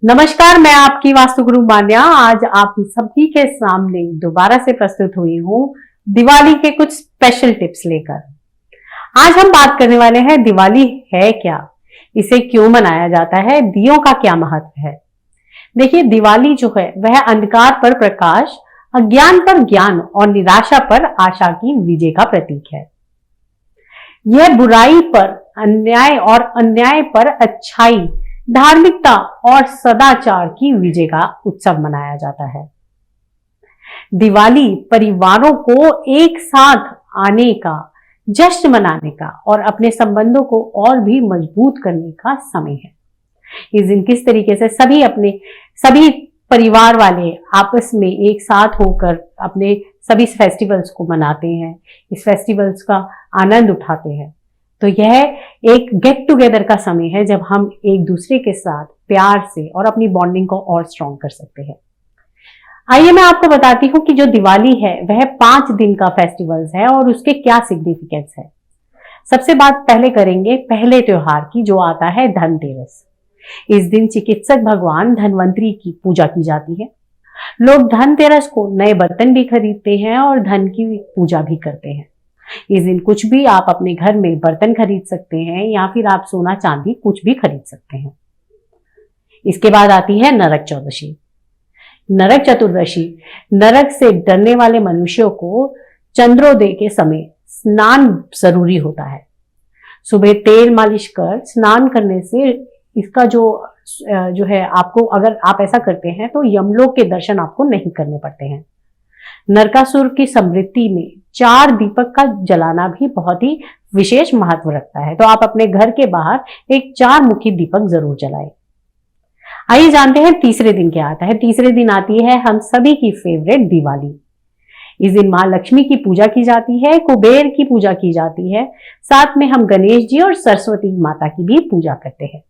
नमस्कार, मैं आपकी वास्तु गुरु मान्या आज आप सभी के सामने दोबारा से प्रस्तुत हुई हूँ दिवाली के कुछ स्पेशल टिप्स लेकर। आज हम बात करने वाले हैं दिवाली है क्या, इसे क्यों मनाया जाता है, दियों का क्या महत्व है। देखिए, दिवाली जो है वह अंधकार पर प्रकाश, अज्ञान पर ज्ञान और निराशा पर आशा की विजय का प्रतीक है। यह बुराई पर अन्याय और अन्याय पर अच्छाई, धार्मिकता और सदाचार की विजय का उत्सव मनाया जाता है। दिवाली परिवारों को एक साथ आने का, जश्न मनाने का और अपने संबंधों को और भी मजबूत करने का समय है। इस दिन किस तरीके से सभी परिवार वाले आपस में एक साथ होकर अपने सभी फेस्टिवल्स को मनाते हैं, इस फेस्टिवल्स का आनंद उठाते हैं। तो यह एक गेट टुगेदर का समय है जब हम एक दूसरे के साथ प्यार से और अपनी बॉन्डिंग को और स्ट्रॉन्ग कर सकते हैं। आइए मैं आपको बताती हूँ कि जो दिवाली है वह 5 दिन का फेस्टिवल्स है और उसके क्या सिग्निफिकेंस है। सबसे बात पहले करेंगे पहले त्योहार की, जो आता है धनतेरस। इस दिन चिकित्सक भगवान धनवंतरी की पूजा की जाती है। लोग धनतेरस को नए बर्तन भी खरीदते हैं और धन की पूजा भी करते हैं। इस दिन कुछ भी आप अपने घर में बर्तन खरीद सकते हैं या फिर आप सोना चांदी कुछ भी खरीद सकते हैं। इसके बाद आती है नरक चतुर्दशी। नरक चतुर्दशी नरक से डरने वाले मनुष्यों को चंद्रोदय के समय स्नान जरूरी होता है। सुबह तेल मालिश कर स्नान करने से इसका जो है आपको, अगर आप ऐसा करते हैं तो यमलोक के दर्शन आपको नहीं करने पड़ते हैं। नरकासुर की स्मृति में 4 दीपक का जलाना भी बहुत ही विशेष महत्व रखता है। तो आप अपने घर के बाहर एक 4 मुखी दीपक जरूर जलाएं। आइए जानते हैं तीसरे दिन क्या आता है। तीसरे दिन आती है हम सभी की फेवरेट दिवाली। इस दिन मां लक्ष्मी की पूजा की जाती है, कुबेर की पूजा की जाती है, साथ में हम गणेश जी और सरस्वती माता की भी पूजा करते हैं।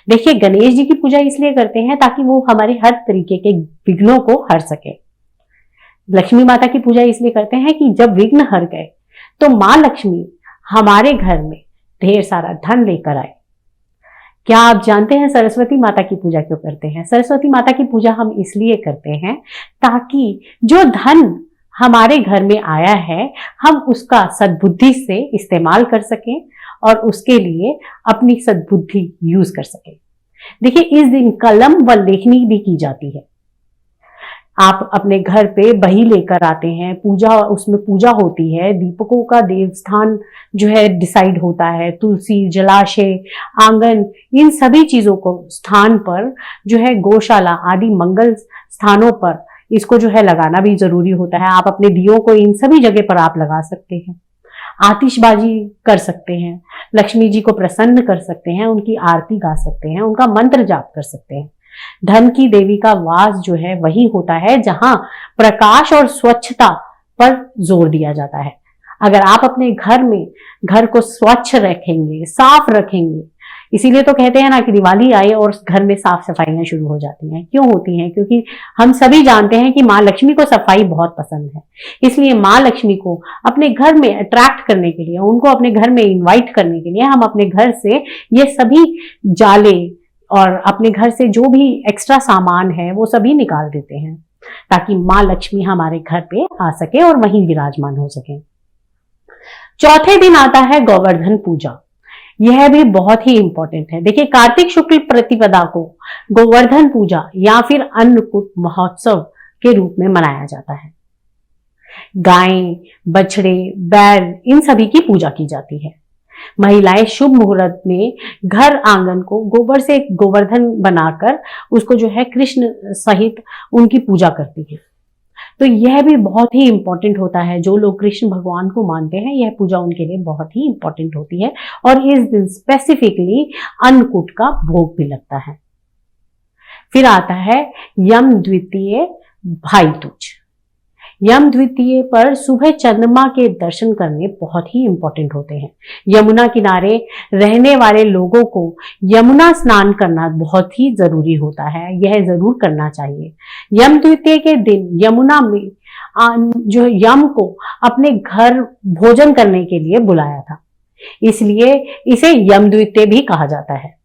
देखिए, गणेश जी की पूजा इसलिए करते हैं ताकि वो हमारे हर तरीके के विघ्नों को हर सके। लक्ष्मी माता की पूजा इसलिए करते हैं कि जब विघ्न हर गए तो मां लक्ष्मी हमारे घर में ढेर सारा धन लेकर आए। क्या आप जानते हैं सरस्वती माता की पूजा क्यों करते हैं? सरस्वती माता की पूजा हम इसलिए करते हैं ताकि जो धन हमारे घर में आया है हम उसका सद्बुद्धि से इस्तेमाल कर सकें और उसके लिए अपनी सद्बुद्धि यूज कर सकें। देखिए, इस दिन कलम व लेखनी भी की जाती है। आप अपने घर पे बही लेकर आते हैं, उसमें पूजा होती है, दीपकों का देवस्थान जो है डिसाइड होता है, तुलसी, जलाशय, आंगन, इन सभी चीजों को स्थान पर जो है गौशाला आदि मंगल स्थानों पर इसको जो है लगाना भी जरूरी होता है। आप अपने दियों को इन सभी जगह पर आप लगा सकते हैं, आतिशबाजी कर सकते हैं, लक्ष्मी जी को प्रसन्न कर सकते हैं, उनकी आरती गा सकते हैं, उनका मंत्र जाप कर सकते हैं। धन की देवी का वास जो है वही होता है जहां प्रकाश और स्वच्छता पर जोर दिया जाता है। अगर आप अपने घर को स्वच्छ रखेंगे, साफ रखेंगे, इसीलिए तो कहते हैं ना कि दिवाली आए और घर में साफ सफाइयां शुरू हो जाती हैं। क्यों होती हैं? क्योंकि हम सभी जानते हैं कि माँ लक्ष्मी को सफाई बहुत पसंद है। इसलिए माँ लक्ष्मी को अपने घर में अट्रैक्ट करने के लिए, उनको अपने घर में इन्वाइट करने के लिए हम अपने घर से ये सभी जाले और अपने घर से जो भी एक्स्ट्रा सामान है वो सभी निकाल देते हैं ताकि माँ लक्ष्मी हमारे घर पे आ सके और वहीं विराजमान हो सके। चौथे दिन आता है गोवर्धन पूजा। यह भी बहुत ही इंपॉर्टेंट है। देखिए, कार्तिक शुक्ल प्रतिपदा को गोवर्धन पूजा या फिर अन्नकूट महोत्सव के रूप में मनाया जाता है। गायें, बछड़े, बैल, इन सभी की पूजा की जाती है। महिलाएं शुभ मुहूर्त में घर आंगन को गोबर से गोवर्धन बनाकर उसको जो है कृष्ण सहित उनकी पूजा करती है। तो यह भी बहुत ही इंपॉर्टेंट होता है। जो लोग कृष्ण भगवान को मानते हैं यह पूजा उनके लिए बहुत ही इंपॉर्टेंट होती है और इस दिन स्पेसिफिकली अन्नकूट का भोग भी लगता है। फिर आता है यम द्वितीय, भाई दूज। यम द्वितीय पर सुबह चंद्रमा के दर्शन करने बहुत ही इंपॉर्टेंट होते हैं। यमुना किनारे रहने वाले लोगों को यमुना स्नान करना बहुत ही जरूरी होता है, यह जरूर करना चाहिए। यम द्वितीय के दिन यमुना में जो यम को अपने घर भोजन करने के लिए बुलाया था, इसलिए इसे यम द्वितीय भी कहा जाता है।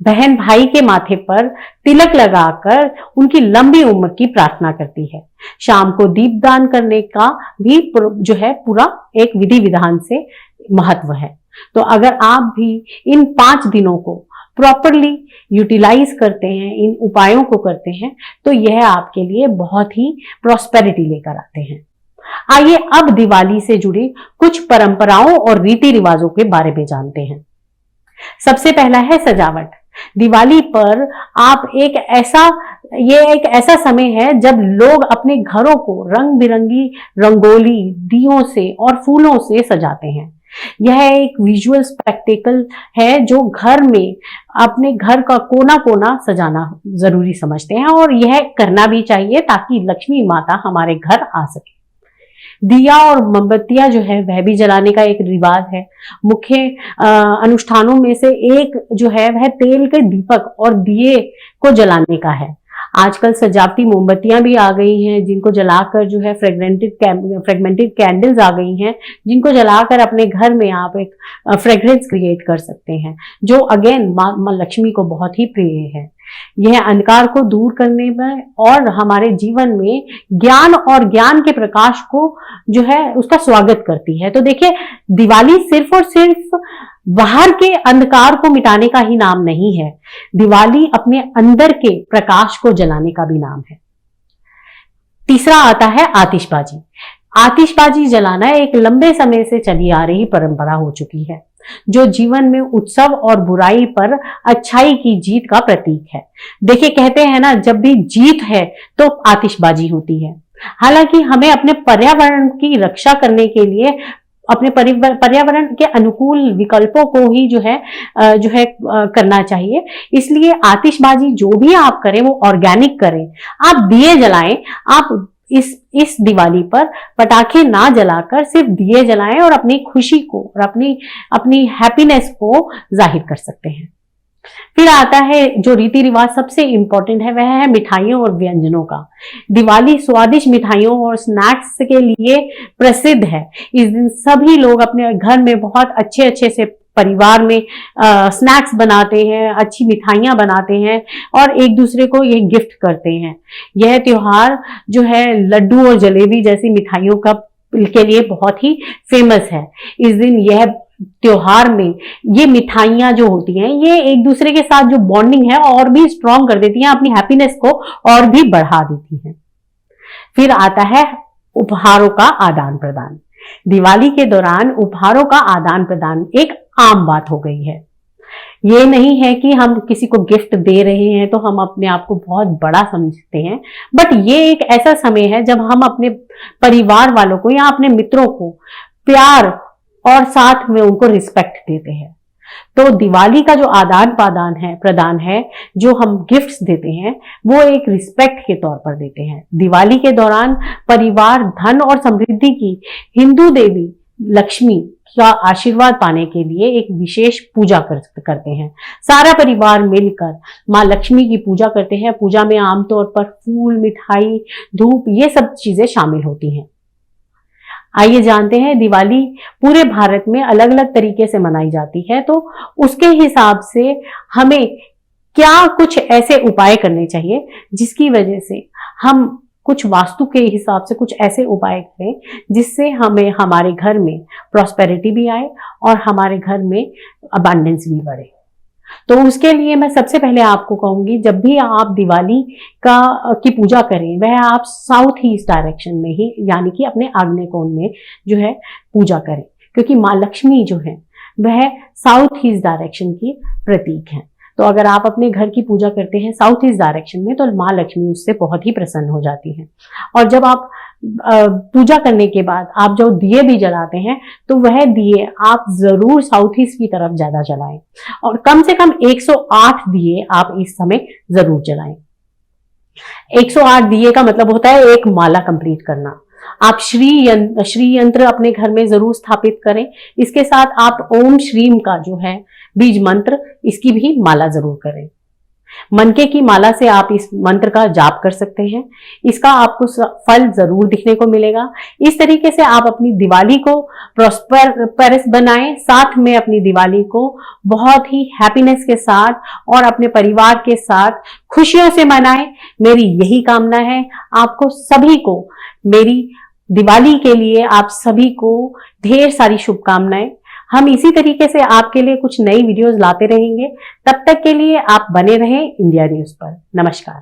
बहन भाई के माथे पर तिलक लगाकर उनकी लंबी उम्र की प्रार्थना करती है। शाम को दीपदान करने का भी जो है पूरा एक विधि विधान से महत्व है। तो अगर आप भी इन 5 दिनों को प्रॉपरली यूटिलाइज करते हैं, इन उपायों को करते हैं, तो यह आपके लिए बहुत ही प्रॉस्पेरिटी लेकर आते हैं। आइए अब दिवाली से जुड़ी कुछ परंपराओं और रीति रिवाजों के बारे में जानते हैं। सबसे पहला है सजावट। दिवाली पर आप एक ऐसा समय है जब लोग अपने घरों को रंग बिरंगी रंगोली, दियों से और फूलों से सजाते हैं। यह एक विजुअल स्पेक्टेकल है जो घर में अपने घर का कोना कोना सजाना जरूरी समझते हैं, और यह करना भी चाहिए ताकि लक्ष्मी माता हमारे घर आ सके। दिया और मोमबत्तियां जो है वह भी जलाने का एक रिवाज है। मुख्य अनुष्ठानों में से एक जो है वह तेल के दीपक और दिए को जलाने का है। आजकल सजावटी मोमबत्तियां भी आ गई हैं जिनको जलाकर जो है फ्रेगमेंटेड कैंडल्स आ गई हैं जिनको जलाकर अपने घर में आप एक फ्रेग्रेंस क्रिएट कर सकते हैं, जो अगेन माँ लक्ष्मी को बहुत ही प्रिय है। यह अंधकार को दूर करने में और हमारे जीवन में ज्ञान और ज्ञान के प्रकाश को जो है उसका स्वागत करती है। तो देखिए, दिवाली सिर्फ और सिर्फ बाहर के अंधकार को मिटाने का ही नाम नहीं है, दिवाली अपने अंदर के प्रकाश को जलाने का भी नाम है। तीसरा आता है आतिशबाजी। आतिशबाजी जलाना एक लंबे समय से चली आ रही परंपरा हो चुकी है, जो जीवन में उत्सव और बुराई पर अच्छाई की जीत का प्रतीक है। देखिए, कहते हैं ना, जब भी जीत है तो आतिशबाजी होती है। हालांकि हमें अपने पर्यावरण की रक्षा करने के लिए अपने पर्यावरण के अनुकूल विकल्पों को ही जो है करना चाहिए। इसलिए आतिशबाजी जो भी आप करें वो ऑर्गेनिक करें। आप दिए जलाएं, आप इस दिवाली पर पटाखे ना जलाकर सिर्फ दिए जलाएं और अपनी खुशी को और अपनी हैप्पीनेस को जाहिर कर सकते हैं। फिर आता है जो रीति रिवाज सबसे इंपॉर्टेंट है, वह है मिठाइयों और व्यंजनों का। दिवाली स्वादिष्ट मिठाइयों और स्नैक्स के लिए प्रसिद्ध है। इस दिन सभी लोग अपने घर में बहुत अच्छे से परिवार में स्नैक्स बनाते हैं, अच्छी मिठाइयां बनाते हैं और एक दूसरे को ये गिफ्ट करते हैं। यह त्योहार जो है लड्डू और जलेबी जैसी मिठाइयों के लिए बहुत ही फेमस है। इस दिन यह त्योहार में ये मिठाइयां जो होती हैं ये एक दूसरे के साथ जो बॉन्डिंग है और भी स्ट्रॉन्ग कर देती हैं, अपनी हैप्पीनेस को और भी बढ़ा देती हैं। फिर आता है उपहारों का आदान प्रदान। दिवाली के दौरान उपहारों का आदान प्रदान एक आम बात हो गई है। ये नहीं है कि हम किसी को गिफ्ट दे रहे हैं तो हम अपने आप को बहुत बड़ा समझते हैं, बट ये एक ऐसा समय है जब हम अपने परिवार वालों को या अपने मित्रों को प्यार और साथ में उनको रिस्पेक्ट देते हैं। तो दिवाली का जो आदान प्रदान है, जो हम गिफ्ट्स देते हैं, वो एक रिस्पेक्ट के तौर पर देते हैं। दिवाली के दौरान परिवार धन और समृद्धि की हिंदू देवी लक्ष्मी का आशीर्वाद पाने के लिए एक विशेष पूजा करते हैं। सारा परिवार मिलकर माँ लक्ष्मी की पूजा करते हैं। पूजा में आमतौर पर फूल, मिठाई, धूप, ये सब चीजें शामिल होती हैं। आइए जानते हैं, दिवाली पूरे भारत में अलग अलग तरीके से मनाई जाती है, तो उसके हिसाब से हमें क्या कुछ ऐसे उपाय करने चाहिए जिसकी वजह से हम कुछ वास्तु के हिसाब से कुछ ऐसे उपाय करें जिससे हमें हमारे घर में प्रॉस्पेरिटी भी आए और हमारे घर में अबंडेंस भी बढ़े। तो उसके लिए मैं सबसे पहले आपको कहूंगी, जब भी आप दिवाली की पूजा करें वह आप साउथ ईस्ट डायरेक्शन में ही, यानी कि अपने आग्नेय कोण में जो है पूजा करें, क्योंकि माँ लक्ष्मी जो है वह साउथ ईस्ट डायरेक्शन की प्रतीक है। तो अगर आप अपने घर की पूजा करते हैं साउथ ईस्ट डायरेक्शन में तो माँ लक्ष्मी उससे बहुत ही प्रसन्न हो जाती है। और जब आप पूजा करने के बाद आप जो दिए भी जलाते हैं तो वह दिए आप जरूर साउथ ईस्ट की तरफ ज्यादा जलाएं और कम से कम 108 दिए आप इस समय जरूर जलाएं। 108 दिए का मतलब होता है एक माला कंप्लीट करना। आप श्री यंत्र अपने घर में जरूर स्थापित करें। इसके साथ आप ओम श्रीम का जो है बीज मंत्र, इसकी भी माला जरूर करें। मनके की माला से आप इस मंत्र का जाप कर सकते हैं। इसका आपको फल जरूर दिखने को मिलेगा। इस तरीके से आप अपनी दिवाली को प्रॉस्पेरस बनाएं, साथ में अपनी दिवाली को बहुत ही हैप्पीनेस के साथ और अपने परिवार के साथ खुशियों से मनाएं। मेरी यही कामना है। आपको सभी को मेरी दिवाली के लिए आप सभी को ढेर सारी शुभकामनाएं। हम इसी तरीके से आपके लिए कुछ नई वीडियोस लाते रहेंगे। तब तक के लिए आप बने रहें इंडिया न्यूज पर। नमस्कार।